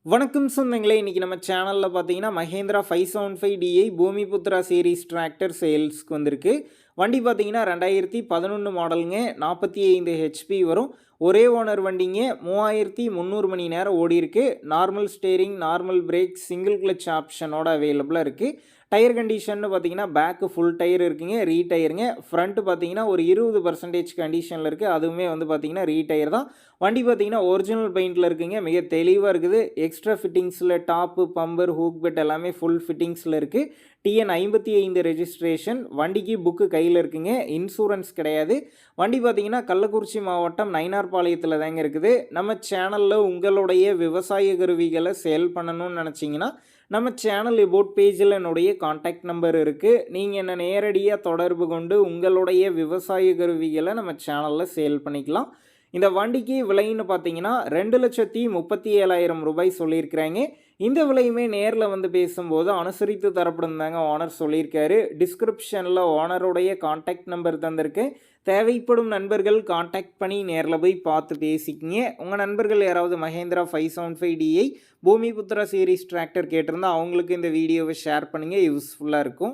வணக்கம் சொந்தங்களே, இன்றைக்கி நம்ம சேனலில் பார்த்தீங்கன்னா Mahindra 575DI Bhoomiputra series tractor சேல்ஸ்க்கு வந்திருக்கு. வண்டி பார்த்தீங்கன்னா 2011 மாடலுங்க, 45 ஹெச்பி வரும். ஒரே ஓனர் வண்டிங்க. 3300 மணி நேரம் ஓடி இருக்கு. Normal steering, normal brake, single clutch ஆப்ஷனோட அவைலபிளாக இருக்குது. டயர் கண்டிஷன் பார்த்தீங்கன்னா பேக்கு ஃபுல் டயர் இருக்குங்க, ரீடயருங்க. ஃப்ரண்ட்டு பார்த்தீங்கன்னா ஒரு 20% கண்டிஷனில் இருக்குது, அதுவுமே வந்து பார்த்தீங்கன்னா ரீடயர் தான். வண்டி பார்த்தீங்கன்னா ஒரிஜினல் பெயிண்டில் இருக்குங்க, மிக தெளிவாக இருக்குது. எக்ஸ்ட்ரா ஃபிட்டிங்ஸில் டாப்பு, பம்பர், ஹூக் பெட் எல்லாமே ஃபுல் ஃபிட்டிங்ஸில் இருக்குது. TN 55 registration. வண்டிக்கு புக்கு கையில் இருக்குங்க, இன்சூரன்ஸ் கிடையாது. வண்டி பார்த்தீங்கன்னா கள்ளக்குறிச்சி மாவட்டம் நயினார்பாளையத்தில் தாங்க இருக்குது. நம்ம சேனலில் உங்களுடைய விவசாய கருவிகளை சேல் பண்ணணும்னு நினச்சிங்கன்னா நம்ம சேனல் எபோட் பேஜில் என்னுடைய காண்டாக்ட் நம்பர் இருக்குது. நீங்கள் என்ன நேரடியாக தொடர்பு கொண்டு உங்களுடைய விவசாய கருவிகளை நம்ம சேனலில் சேல் பண்ணிக்கலாம். இந்த வண்டிக்கு விலைன்னு பார்த்தீங்கன்னா 2,37,000 ரூபாய் சொல்லியிருக்கிறாங்க. இந்த விலையுமே நேரில் வந்து பேசும்போது அனுசரித்து தரப்படும் தாங்க ஓனர் சொல்லியிருக்காரு. டிஸ்கிரிப்ஷனில் ஓனருடைய காண்டாக்ட் நம்பர் தந்திருக்கேன். தேவைப்படும் நண்பர்கள் காண்டாக்ட் பண்ணி நேரில் போய் பார்த்து பேசிக்கிங்க. உங்கள் நண்பர்கள் யாராவது Mahindra 575DI Bhoomiputra series tractor கேட்டிருந்தால் அவங்களுக்கு இந்த வீடியோவை ஷேர் பண்ணுங்கள், யூஸ்ஃபுல்லாக இருக்கும்.